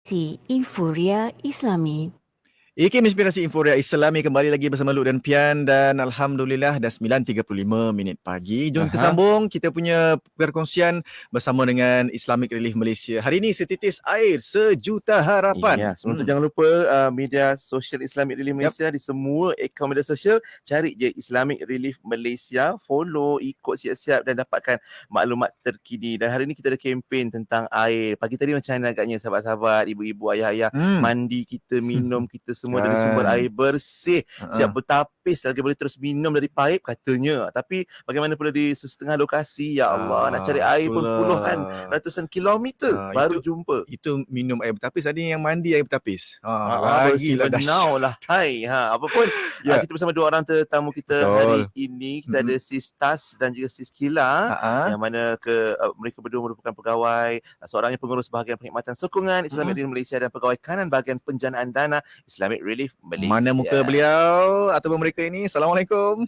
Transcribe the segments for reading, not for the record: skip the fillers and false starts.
Si Infuria Islami. IKIM Inspirasi Inforia Islami kembali lagi bersama Luk dan Pian dan Alhamdulillah dah 9.35 minit pagi. Jom kita sambung kita punya perkongsian bersama dengan Islamic Relief Malaysia. Hari ini setitis air sejuta harapan. Ya, sebelum tu jangan lupa media sosial Islamic Relief Malaysia di semua akaun media sosial, cari je Islamic Relief Malaysia, follow, ikut siap-siap dan dapatkan maklumat terkini. Dan hari ini kita ada kempen tentang air. Pagi tadi macam mana agaknya sahabat-sahabat, ibu-ibu, ayah-ayah, mandi kita, minum kita semua dari sumber air bersih, siap bertapis lagi boleh terus minum dari paip katanya. Tapi bagaimana pula di setengah lokasi, ya Allah, nak cari air pun puluhan, ratusan kilometer baru jumpa. Itu minum air bertapis, ada yang mandi air bertapis. Bersih benau lah. Hai, apa pun kita bersama dua orang tetamu kita hari ini. Kita ada Sis Tas dan juga Sis Kila, yang mana mereka berdua merupakan pegawai, seorangnya pengurus bahagian perkhidmatan sokongan Islamic Relief Malaysia dan pegawai kanan bahagian penjanaan dana Islamic Relief Malaysia. Mana muka beliau ataupun mereka ini? Assalamualaikum.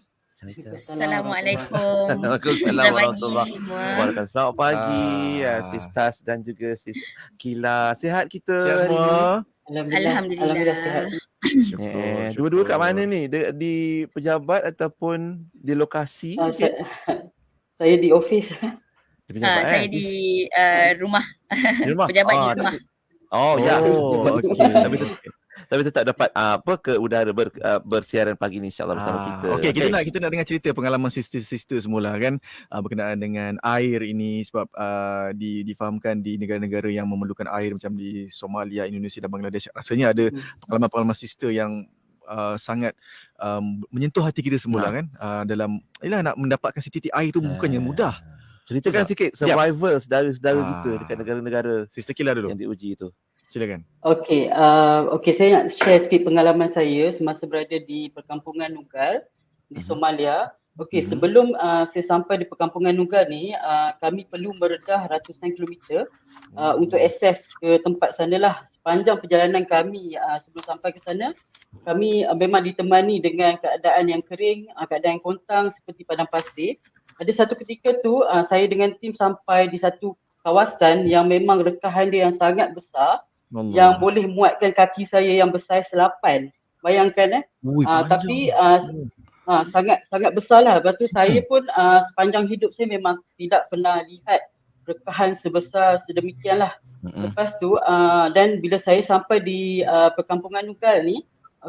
Assalamualaikum. Waalaikumsalam warahmatullahi wabarakatuh. Selamat pagi Sis Tas dan juga Sis Kila. Sihat kita Sihat hari semua? ini? Alhamdulillah. Dua-dua kat mana ni? Di pejabat ataupun di lokasi? Saya di office. Saya di rumah. Di rumah? Pejabat di rumah. Okey. Tapi tetap dapat ke udara bersiaran pagi ni insya-Allah bersama kita. Okey, kita nak dengar cerita pengalaman sister-sister semula kan berkenaan dengan air ini sebab difahamkan di negara-negara yang memerlukan air macam di Somalia, Indonesia dan Bangladesh. Rasanya ada pengalaman-pengalaman sister yang sangat menyentuh hati kita semula kan dalam nak mendapatkan setitik air tu bukannya mudah. Ceritakan sikit survival saudara-saudara kita dekat negara-negara Sister Kila dulu yang diuji itu. Silakan. Okey, saya nak share sikit pengalaman saya semasa berada di perkampungan Nugal di Somalia. Okey, sebelum saya sampai di perkampungan Nugal ni, kami perlu meredah ratusan kilometer untuk akses ke tempat sana lah. Sepanjang perjalanan kami sebelum sampai ke sana, kami memang ditemani dengan keadaan yang kering, keadaan yang kontang seperti padang pasir. Ada satu ketika tu saya dengan tim sampai di satu kawasan yang memang rekahan dia yang sangat besar, yang boleh muatkan kaki saya yang besar 8. Bayangkan tapi sangat besar lah. Lepas tu saya pun sepanjang hidup saya memang tidak pernah lihat rekahan sebesar sedemikian lah. Lepas tu dan bila saya sampai di perkampungan Nugal ni,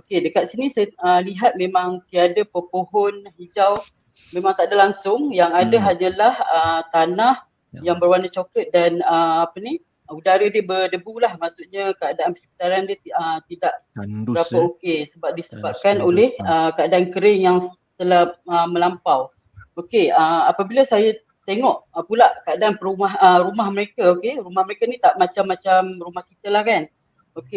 dekat sini saya lihat memang tiada pohon hijau, memang tak ada langsung. Yang ada hanyalah tanah yang berwarna coklat dan udara dia berdebu lah, maksudnya keadaan sekitaran dia tidak berapa okey sebab disebabkan oleh keadaan kering yang telah melampau. Apabila saya tengok pula keadaan rumah mereka, rumah mereka ni tak macam rumah kita lah kan.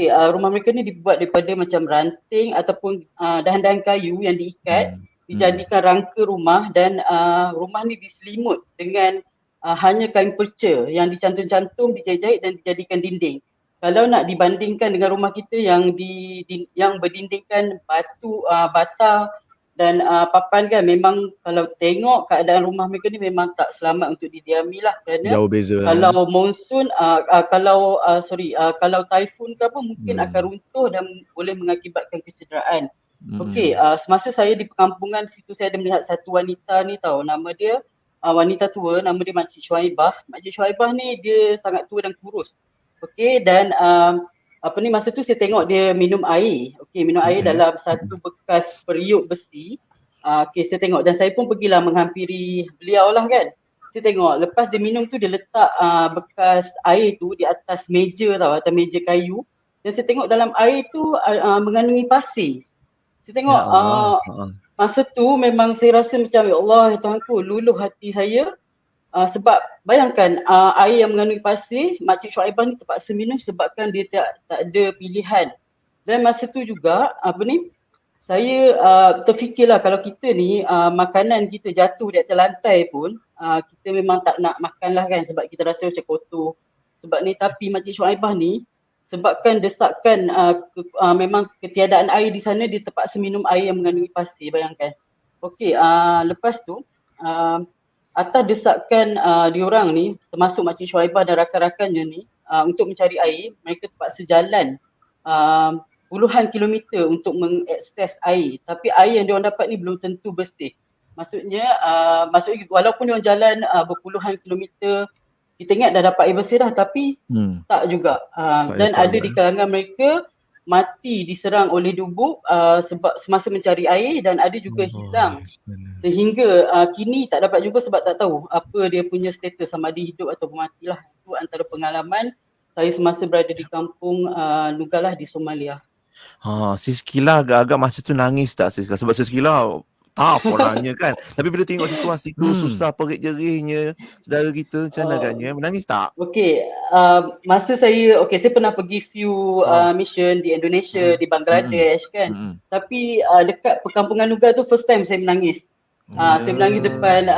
Rumah mereka ni dibuat daripada macam ranting ataupun dahan-dahan kayu yang diikat, dijadikan rangka rumah dan rumah ni diselimut dengan hanya kain perca yang dicantum-cantum, dijahit-jahit dan dijadikan dinding. Kalau nak dibandingkan dengan rumah kita yang yang berdindingkan batu, bata dan papan kan, memang kalau tengok keadaan rumah mereka ni memang tak selamat untuk didiami lah, kerana jauh beza kalau monsun, kalau taifun ke apa mungkin akan runtuh dan boleh mengakibatkan kecederaan. Semasa saya di perkampungan situ, saya ada melihat satu wanita ni tahu, nama dia wanita tua, nama dia Makcik Syuaibah. Makcik Syuaibah ni dia sangat tua dan kurus. Dan masa tu saya tengok dia minum air. Minum air dalam satu bekas periuk besi. Saya tengok dan saya pun pergilah menghampiri beliau lah kan. Saya tengok lepas dia minum tu, dia letak bekas air tu di atas meja tau, atas meja kayu. Dan saya tengok dalam air tu mengandungi pasir. Saya tengok masa tu memang saya rasa macam, ya Allah, ya Tuhanku, luluh hati saya sebab bayangkan air yang mengandungi pasir, Makcik Syuaibah ni terpaksa minum sebabkan dia tak ada pilihan. Dan masa tu juga saya terfikirlah kalau kita ni makanan kita jatuh di atas lantai pun kita memang tak nak makan lah kan, sebab kita rasa macam kotor sebab ni. Tapi Makcik Syuaibah ni sebabkan desakan memang ketiadaan air di sana, dia terpaksa minum air yang mengandungi pasir, bayangkan. Lepas tu atas desakan diorang ni, termasuk Makcik Syuaibah dan rakan-rakannya ni, untuk mencari air, mereka terpaksa jalan puluhan kilometer untuk mengakses air. Tapi air yang diorang dapat ni belum tentu bersih. Maksudnya walaupun diorang jalan berpuluhan kilometer, kita ingat dah dapat air bersih dah, tapi tak juga. Dan ada di kalangan mereka mati diserang oleh dubuk sebab semasa mencari air, dan ada juga hilang sehingga kini tak dapat juga sebab tak tahu apa dia punya status, sama ada hidup atau mati lah. Itu antara pengalaman saya semasa berada di kampung Nugalah di Somalia. Sis Kila agak-agak masa tu nangis tak Sis Kila? Sebab Sis Kila tough orangnya kan. Tapi bila tengok situasi tu susah perit jerihnya saudara kita, macam mana agaknya? Menangis tak? Okey, masa saya pernah pergi few mission di Indonesia, di Bangladesh kan. Tapi dekat perkampungan Nugal tu first time saya menangis. Saya menangis depan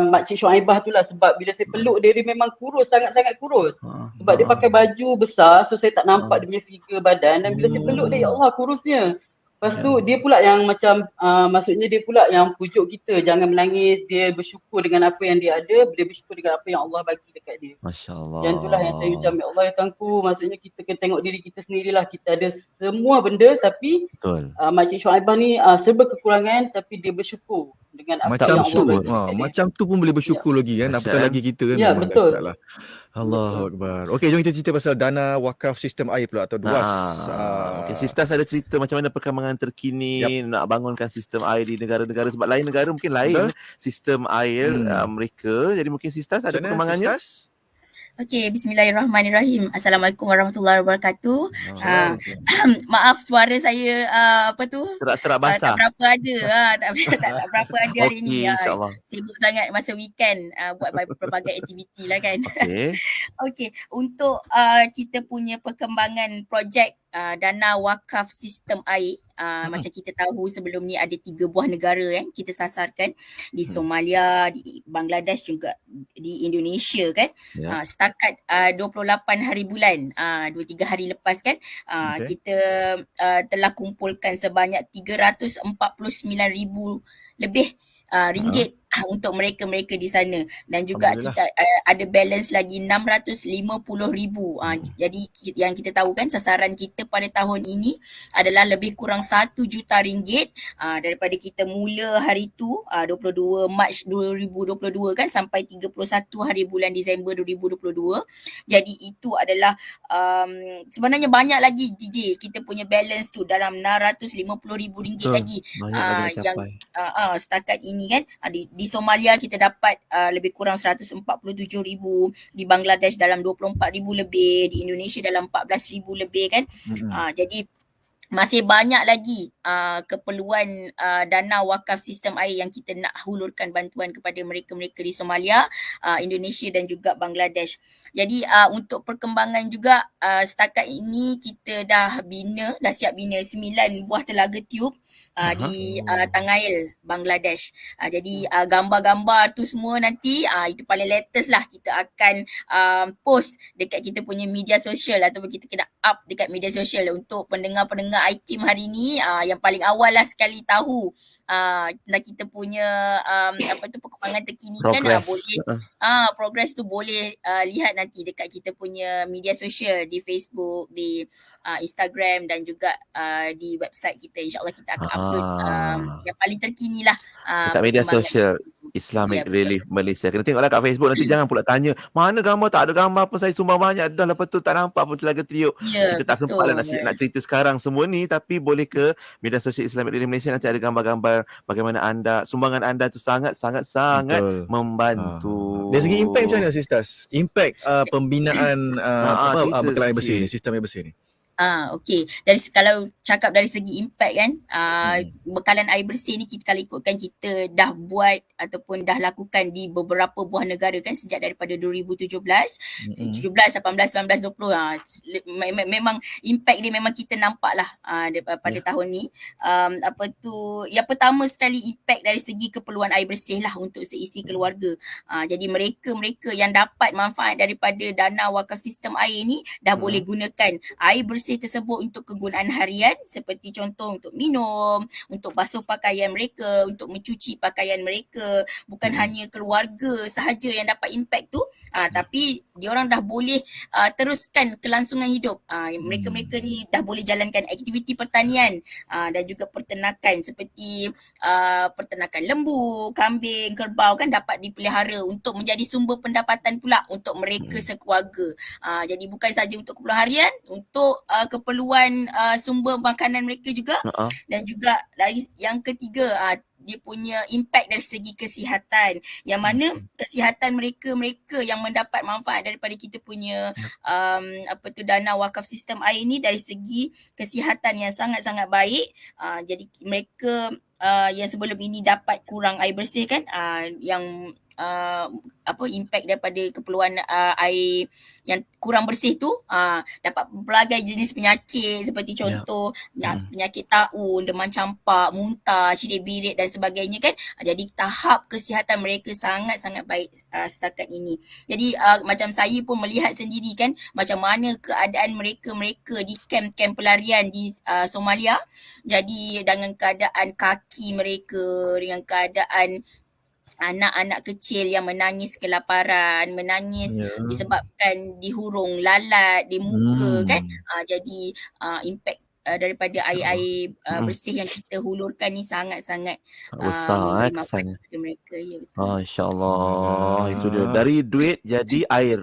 Makcik Syuaibah tu lah, sebab bila saya peluk dia memang kurus, sangat-sangat kurus. Sebab dia pakai baju besar, so saya tak nampak dia punya figure badan, dan bila saya peluk dia, ya Allah kurusnya. Lepas tu dia pula yang macam maksudnya dia pula yang pujuk kita jangan menangis, dia bersyukur dengan apa yang dia ada, dia bersyukur dengan apa yang Allah bagi dekat dia. Masya-Allah. Yang itulah yang saya macam, ya Allah ya Tuhanku, maksudnya kita kena tengok diri kita sendirilah, kita ada semua benda tapi Makcik Syuaibah ni serba kekurangan tapi dia bersyukur dengan apa yang Allah bagi dekat dia. Macam tu pun boleh bersyukur lagi kan, apatah lagi kita kan. Ya betul. Allahu Akbar. Okey, jom kita cerita pasal dana wakaf sistem air pula atau DWAS. Okey, Sistas ada cerita macam mana perkembangan terkini nak bangunkan sistem air di negara-negara, sebab lain negara mungkin lain sistem air mereka. Jadi mungkin Sistas ada perkembangannya. Okey, bismillahirrahmanirrahim. Assalamualaikum warahmatullahi wabarakatuh. Maaf suara saya serak-serak basah. tak berapa ada. Tak berapa ada hari ni. Sibuk sangat masa weekend buat berbagai aktiviti lah kan. Okey, untuk kita punya perkembangan projek dana wakaf sistem air, macam kita tahu sebelum ni ada 3 buah negara kan kita sasarkan, di Somalia, di Bangladesh juga di Indonesia kan. Setakat 28 hari bulan, 2-3 hari lepas kan, kita telah kumpulkan sebanyak 349,000 lebih ringgit untuk mereka-mereka di sana, dan juga kita ada balance lagi 650,000. Jadi yang kita tahu kan sasaran kita pada tahun ini adalah lebih kurang 1 juta ringgit daripada kita mula hari tu 22 Mac 2022 kan sampai 31 hari bulan Disember 2022. Jadi itu adalah sebenarnya banyak lagi DJ kita punya balance tu dalam 650,000 ringgit lagi yang setakat ini kan. Di Somalia kita dapat lebih kurang 147,000, di Bangladesh dalam 24,000 lebih, di Indonesia dalam 14,000 lebih kan. Jadi masih banyak lagi keperluan dana wakaf sistem air yang kita nak hulurkan bantuan kepada mereka-mereka di Somalia, Indonesia dan juga Bangladesh. Jadi untuk perkembangan juga setakat ini kita dah siap bina 9 buah telaga tiup di Tangail, Bangladesh. Jadi gambar-gambar tu semua nanti itu paling latest lah kita akan post dekat kita punya media sosial, ataupun kita kena up dekat media sosial untuk pendengar-pendengar iTeam hari ni yang paling awal lah sekali tahu tentang kita punya perkembangan terkini kan. Boleh progress tu boleh lihat nanti dekat kita punya media sosial di Facebook, di Instagram dan juga di website kita. InsyaAllah kita akan upload yang paling terkini lah dekat media sosial Islamic Relief Malaysia. Kena tengoklah kat Facebook nanti, jangan pula tanya mana gambar, tak ada gambar pun, saya sumbang banyak dah, lepas tu tak nampak pun telaga tiup. Kita tak sempat lah nak cerita sekarang semua ni, tapi boleh ke media sosial Islamic Relief Malaysia, nanti ada gambar-gambar bagaimana sumbangan anda tu sangat-sangat membantu. Dari segi impact macam mana Sistas? Impact pembinaan bekalan air bersih ni, sistem air bersih ni. Okey, kalau cakap dari segi impact kan, bekalan air bersih ni kita kalau ikutkan kita dah buat ataupun dah lakukan di beberapa buah negara kan sejak daripada 2017, 17, 18, 19, 20 memang impact dia memang kita nampak lah pada tahun ni. Yang pertama sekali impact dari segi keperluan air bersih lah untuk seisi keluarga. Jadi mereka yang dapat manfaat daripada dana wakaf sistem air ni dah boleh gunakan air bersih bersih tersebut untuk kegunaan harian seperti contoh untuk minum, untuk basuh pakaian mereka, untuk mencuci pakaian mereka. Bukan hanya keluarga sahaja yang dapat impact tu, tapi diorang dah boleh teruskan kelangsungan hidup. Mereka-mereka ni dah boleh jalankan aktiviti pertanian dan juga peternakan seperti peternakan lembu, kambing, kerbau kan dapat dipelihara untuk menjadi sumber pendapatan pula untuk mereka sekeluarga. Jadi bukan saja untuk keperluan harian, untuk keperluan sumber makanan mereka juga. Dan juga dari yang ketiga, dia punya impact dari segi kesihatan, yang mana kesihatan mereka yang mendapat manfaat daripada kita punya dana wakaf sistem air ni dari segi kesihatan yang sangat-sangat baik. Jadi mereka yang sebelum ini dapat kurang air bersih kan, yang impact daripada keperluan air yang kurang bersih tu, dapat pelbagai jenis penyakit seperti contoh penyakit taun, demam campak, muntah, cirit birit dan sebagainya kan. Jadi tahap kesihatan mereka sangat-sangat baik setakat ini. Jadi macam saya pun melihat sendiri kan macam mana keadaan mereka di kem-kem pelarian di Somalia. Jadi dengan keadaan kaki mereka, dengan keadaan anak-anak kecil yang menangis kelaparan, menangis disebabkan dihurung lalat di muka kan. Jadi impact daripada air-air bersih yang kita hulurkan ni sangat-sangat besar manfaat kesannya. kepada mereka. Ya, betul. InsyaAllah. Itu dia. Dari duit jadi air.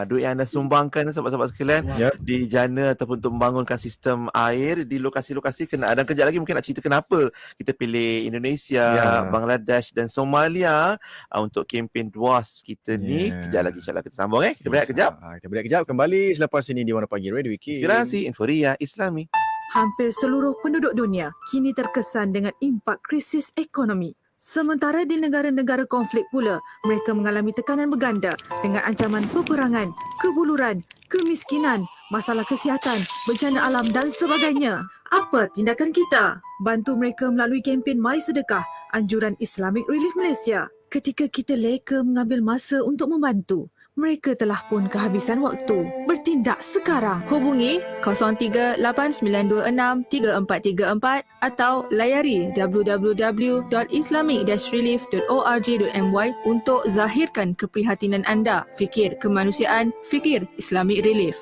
Duit yang anda sumbangkan sahabat-sahabat sekalian di jana ataupun untuk membangunkan sistem air di lokasi-lokasi kena. Dan kejap lagi mungkin nak cerita kenapa kita pilih Indonesia, Bangladesh dan Somalia untuk kempen DWAS kita ni. Kejap lagi insyaAllah kita sambung Kita berehat kejap. Kita berehat kejap, kembali selepas ini di Warna Pagi Radio Wiki. Inspirasi Inforia Islami. Hampir seluruh penduduk dunia kini terkesan dengan impak krisis ekonomi. Sementara di negara-negara konflik pula, mereka mengalami tekanan berganda dengan ancaman peperangan, kebuluran, kemiskinan, masalah kesihatan, bencana alam dan sebagainya. Apa tindakan kita? Bantu mereka melalui kempen Mari Sedekah, anjuran Islamic Relief Malaysia. Ketika kita leka mengambil masa untuk membantu, mereka telah pun kehabisan waktu. Bertindak sekarang. Hubungi 0389263434 atau layari www.islamic-relief.org.my untuk zahirkan keprihatinan anda. Fikir kemanusiaan, fikir Islamic Relief.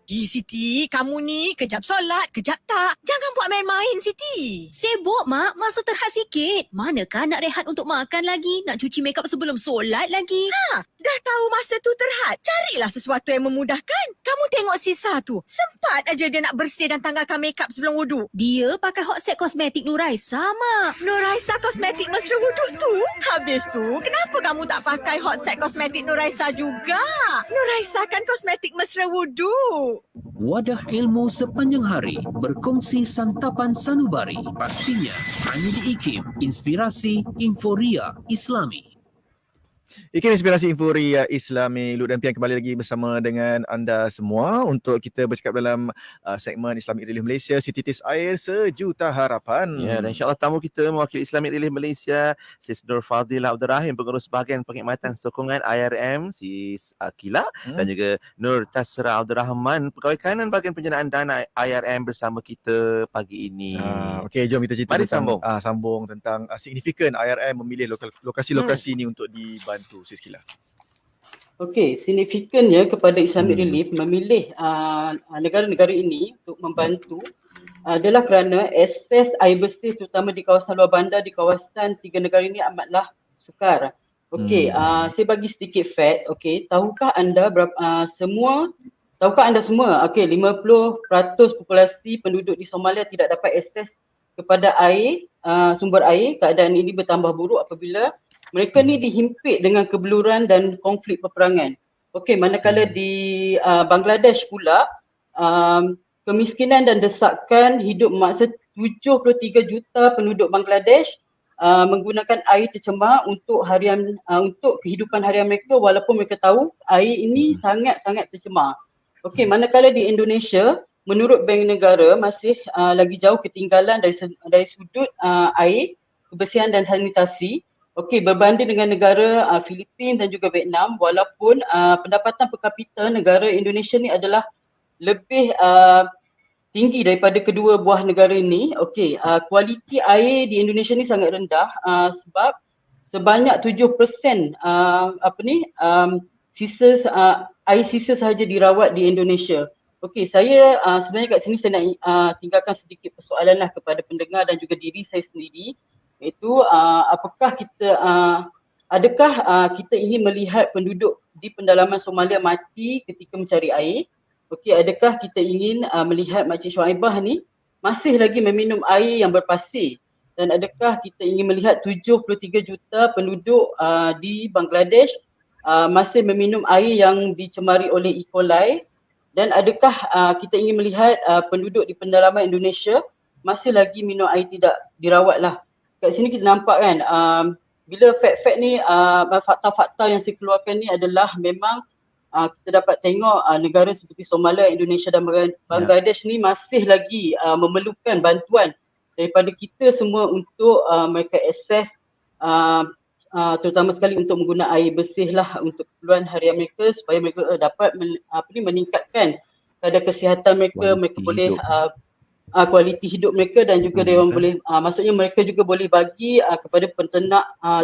Siti, kamu ni kejap solat, kejap tak. Jangan buat main-main, Siti. Sibuk, Mak. Masa terhad sikit. Manakah nak rehat untuk makan lagi? Nak cuci makeup sebelum solat lagi? Dah tahu masa tu terhad. Carilah sesuatu yang memudahkan. Kamu tengok Sisa tu. Sempat aja dia nak bersih dan tanggalkan makeup sebelum wuduk. Dia pakai hot set kosmetik Nuraisa, Mak. Nuraisa kosmetik mesra wuduk tu. Habis tu, kenapa kamu tak pakai hot set kosmetik Nuraisa juga? Nuraisa kan kosmetik mesra wuduk. Wadah ilmu sepanjang hari, berkongsi santapan sanubari. Pastinya hanya di IKIM, Inspirasi Inforia Islami. IKIM Inspirasi Inforia Islami. Lut dan Pian kembali lagi bersama dengan anda semua untuk kita bercakap dalam segmen Islamic Relief Malaysia, Setitis Air Sejuta Harapan. Ya, dan insyaAllah tamu kita mewakili Islamic Relief Malaysia, Sis Nur Fadilah Abdul Rahim, pengurus bahagian perkhidmatan sokongan IRM, Sis Akila, dan juga Nur Tasra Abdul Rahman, pegawai kanan bahagian penjanaan dana IRM bersama kita pagi ini. Okey, jom kita cerita Mari tentang sambung tentang signifikan IRM memilih lokasi-lokasi ini untuk dibantu. Siskila. Okey, signifikannya kepada Islamic Relief memilih negara-negara ini untuk membantu adalah kerana akses air bersih terutama di kawasan luar bandar di kawasan tiga negara ini amatlah sukar. Okey, saya bagi sedikit fact. Okey, tahukah anda semua, okey, 50% populasi penduduk di Somalia tidak dapat akses kepada air, sumber air. Keadaan ini bertambah buruk apabila mereka ni dihimpit dengan kebeluran dan konflik peperangan. Okey, manakala di Bangladesh pula, kemiskinan dan desakan hidup memaksa 73 juta penduduk Bangladesh menggunakan air tercemar untuk kehidupan harian mereka walaupun mereka tahu air ini sangat-sangat tercemar. Okey, manakala di Indonesia, menurut Bank Negara masih lagi jauh ketinggalan dari sudut air, kebersihan dan sanitasi. Okey, berbanding dengan negara Filipina dan juga Vietnam, walaupun pendapatan per kapita negara Indonesia ni adalah lebih tinggi daripada kedua buah negara ini. Okey, kualiti air di Indonesia ni sangat rendah sebab sebanyak 7% air sisa sahaja dirawat di Indonesia. Okey, saya sebenarnya kat sini saya nak tinggalkan sedikit persoalan lah kepada pendengar dan juga diri saya sendiri, iaitu adakah kita ingin melihat penduduk di pendalaman Somalia mati ketika mencari air? Okey, adakah kita ingin melihat Makcik Syuaibah ni masih lagi meminum air yang berpasir? Dan adakah kita ingin melihat 73 juta penduduk di Bangladesh masih meminum air yang dicemari oleh E. coli? Dan adakah kita ingin melihat penduduk di pendalaman Indonesia masih lagi minum air tidak dirawat lah? Kat sini kita nampak kan, bila fact-fact ni, fakta-fakta yang saya keluarkan ni adalah memang kita dapat tengok negara seperti Somalia, Indonesia dan Bangladesh ni masih lagi memerlukan bantuan daripada kita semua untuk mereka akses terutama sekali untuk menggunakan air bersih lah untuk keperluan harian mereka supaya mereka dapat meningkatkan kadar kesihatan mereka, mereka boleh kualiti hidup mereka dan juga dia orang boleh maksudnya mereka juga boleh bagi kepada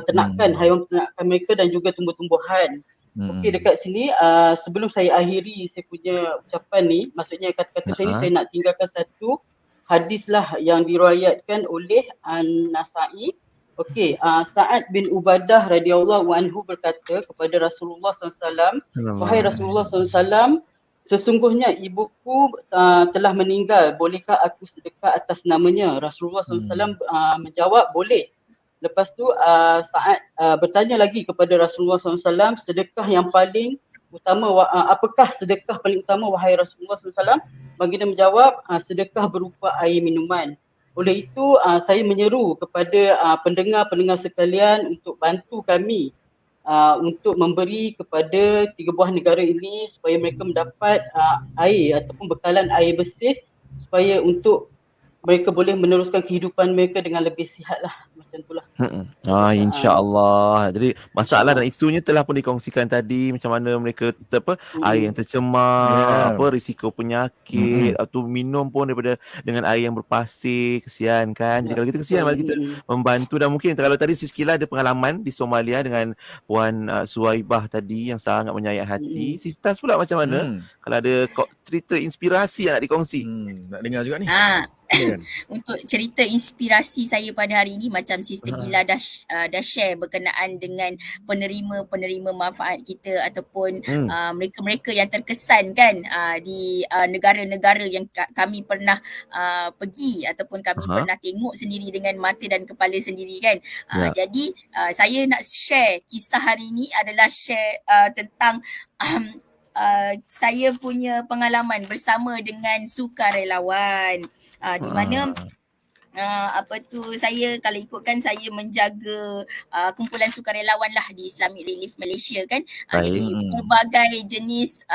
ternakan haiwan ternakan mereka dan juga tumbuh-tumbuhan. Okey, dekat sini sebelum saya akhiri saya punya ucapan ni, maksudnya kata-kata saya ni saya nak tinggalkan satu hadis lah yang diriwayatkan oleh An-Nasa'i. Okey, Sa'ad bin Ubadah radhiyallahu anhu berkata kepada Rasulullah SAW, wahai Rasulullah SAW, sesungguhnya ibuku telah meninggal, bolehkah aku sedekah atas namanya? Rasulullah SAW menjawab, boleh. Lepas tu Sa'ad bertanya lagi kepada Rasulullah SAW, sedekah yang paling utama, apakah sedekah paling utama wahai Rasulullah SAW? Baginda menjawab, sedekah berupa air minuman. Oleh itu saya menyeru kepada pendengar-pendengar sekalian untuk bantu kami untuk memberi kepada 3 buah negara ini supaya mereka mendapat air ataupun bekalan air bersih supaya untuk mereka boleh meneruskan kehidupan mereka dengan lebih sihat lah, macam itulah. InsyaAllah. Jadi masalah dan isunya telah pun dikongsikan tadi, macam mana mereka air yang tercemar, risiko penyakit, atau minum pun daripada dengan air yang berpasir, kesian kan. Jadi kalau kita kesian, mari kita membantu. Dan mungkin kalau tadi Siskila ada pengalaman di Somalia dengan Puan Suhaibah tadi yang sangat menyayat hati. Sistas pula macam mana? Kalau ada cerita inspirasi yang nak dikongsi. Nak dengar juga ni. Untuk cerita inspirasi saya pada hari ini, macam Sister Gila dah share berkenaan dengan penerima manfaat kita ataupun mereka-mereka yang terkesan kan di negara-negara yang kami pernah pergi ataupun kami pernah tengok sendiri dengan mata dan kepala sendiri kan. Jadi saya nak share kisah hari ini adalah share tentang saya punya pengalaman bersama dengan sukarelawan di mana saya kalau ikutkan saya menjaga kumpulan sukarelawan lah di Islamic Relief Malaysia kan. Jadi pelbagai jenis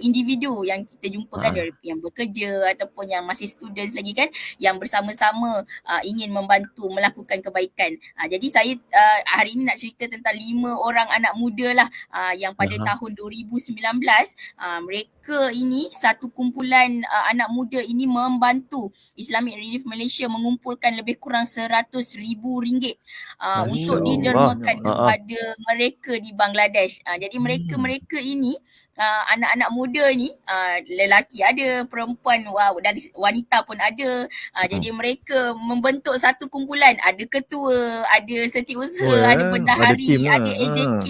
individu yang kita jumpa kan, yang bekerja ataupun yang masih students lagi kan, yang bersama-sama ingin membantu melakukan kebaikan. Jadi saya hari ini nak cerita tentang 5 orang anak muda lah yang pada tahun 2019 mereka ini satu kumpulan anak muda ini membantu Islamic Relief Malaysia mengumpulkan lebih kurang RM100,000 untuk didermakan kepada mereka di Bangladesh. Jadi mereka ini anak-anak muda ni, lelaki ada, perempuan, dari wanita pun ada. Jadi mereka membentuk satu kumpulan, ada ketua, ada setiausaha, ada bendahari, ada AJK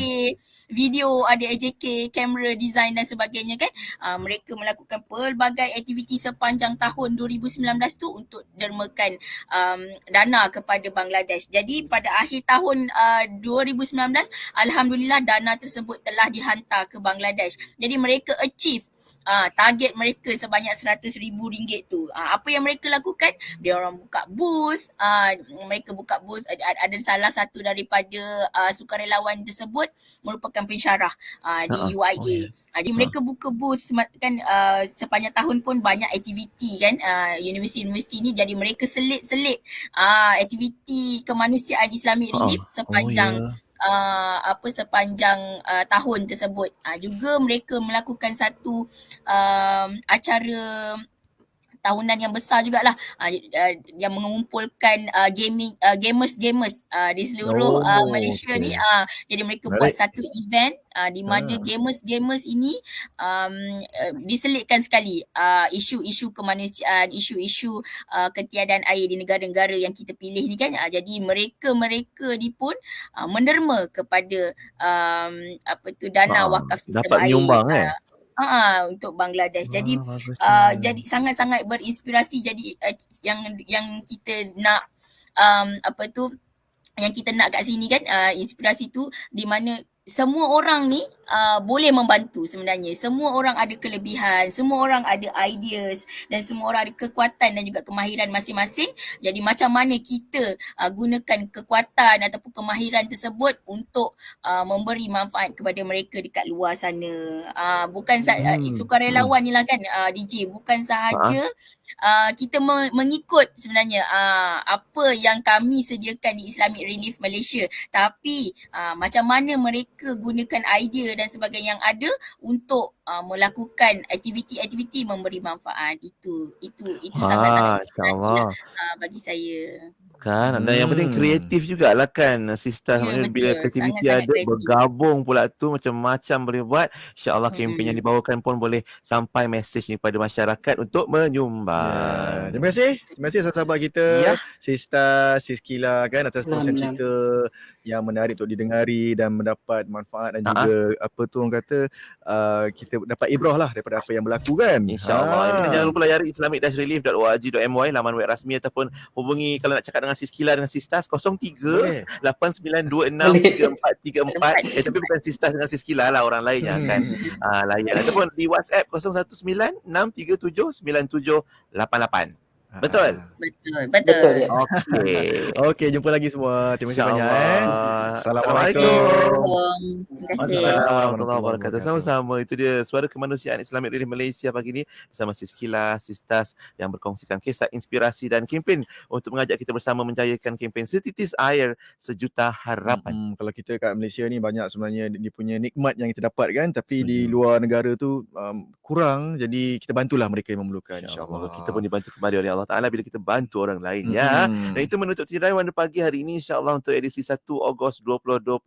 video, ada AJK kamera, design dan sebagainya kan. Mereka melakukan pelbagai aktiviti sepanjang tahun 2019 tu untuk dermakan dana kepada Bangladesh. Jadi pada akhir tahun 2019 alhamdulillah dana tersebut telah dihantar ke Bangladesh. Jadi mereka achieve target mereka sebanyak RM100,000 tu. Apa yang mereka lakukan? Dia orang buka booth, mereka buka booth, ada salah satu daripada sukarelawan tersebut merupakan pensyarah di UIA. Jadi mereka buka booth kan, sepanjang tahun pun banyak aktiviti kan, universiti-universiti ni, jadi mereka selit-selit aktiviti kemanusiaan Islamic Relief sepanjang sepanjang tahun tersebut. Juga mereka melakukan satu acara tahunan yang besar jugalah yang mengumpulkan gamers di seluruh Malaysia ni. Jadi mereka buat satu event di mana gamers ini diselitkan sekali isu-isu kemanusiaan, isu-isu ketiadaan air di negara-negara yang kita pilih ni kan. Jadi mereka ni pun menderma kepada dana wakaf sistem dapat air. menyumbang Untuk Bangladesh. Jadi jadi sangat-sangat berinspirasi. Jadi yang kita nak yang kita nak kat sini kan, inspirasi tu di mana semua orang ni boleh membantu sebenarnya. Semua orang ada kelebihan, semua orang ada ideas dan semua orang ada kekuatan dan juga kemahiran masing-masing. Jadi macam mana kita gunakan kekuatan ataupun kemahiran tersebut untuk memberi manfaat kepada mereka dekat luar sana. Bukan sukarelawan ni lah kan DJ, bukan sahaja kita mengikut sebenarnya apa yang kami sediakan di Islamic Relief Malaysia, tapi macam mana mereka gunakan idea dan sebagainya yang ada untuk melakukan aktiviti-aktiviti memberi manfaat. Itu sangat-sangat inspirasi lah bagi saya. Kan, dan yang penting kreatif jugalah kan Sisters. Maknanya bila kreativiti ada, bergabung pula tu macam-macam boleh buat. InsyaAllah kempen yang dibawakan pun boleh sampai mesej ni kepada masyarakat untuk menyumbang. Terima kasih sahabat-sahabat kita, Sisters, Siskila kan, atas kongsian cerita yang menarik untuk didengari dan mendapat manfaat dan juga apa tu orang kata kita dapat ibrah lah daripada apa yang berlaku kan. InsyaAllah. Jangan lupa layari islamic-relief.org.my, laman web rasmi, ataupun hubungi kalau nak cakap dengan Siskila dengan Sisters 03 8926 3434. Tapi bukan Sisters dengan Siskila lah, orang lain yang akan layan, ataupun di WhatsApp 019 637 9788. Betul? Betul. Okey, jumpa lagi semua. Terima kasih banyak. Assalamualaikum. Terima kasih. Warahmatullahi wabarakatuh. Sama-sama. Itu dia Suara Kemanusiaan Islamic Relief Malaysia pagi ni bersama Siskila, Sisters yang berkongsikan kisah inspirasi dan kempen untuk mengajak kita bersama menjayakan kempen Setitis Air Sejuta Harapan. Kalau kita kat Malaysia ni banyak sebenarnya dia punya nikmat yang kita dapat kan, tapi di luar negara tu kurang. Jadi kita bantulah mereka yang memerlukan, insya-Allah. Kita pun dibantu kembali oleh Allah Ta'ala bila kita bantu orang lain ya. Dan itu menutup tirai Warna Pagi hari ini, insya-Allah, untuk edisi 1 Ogos 2020.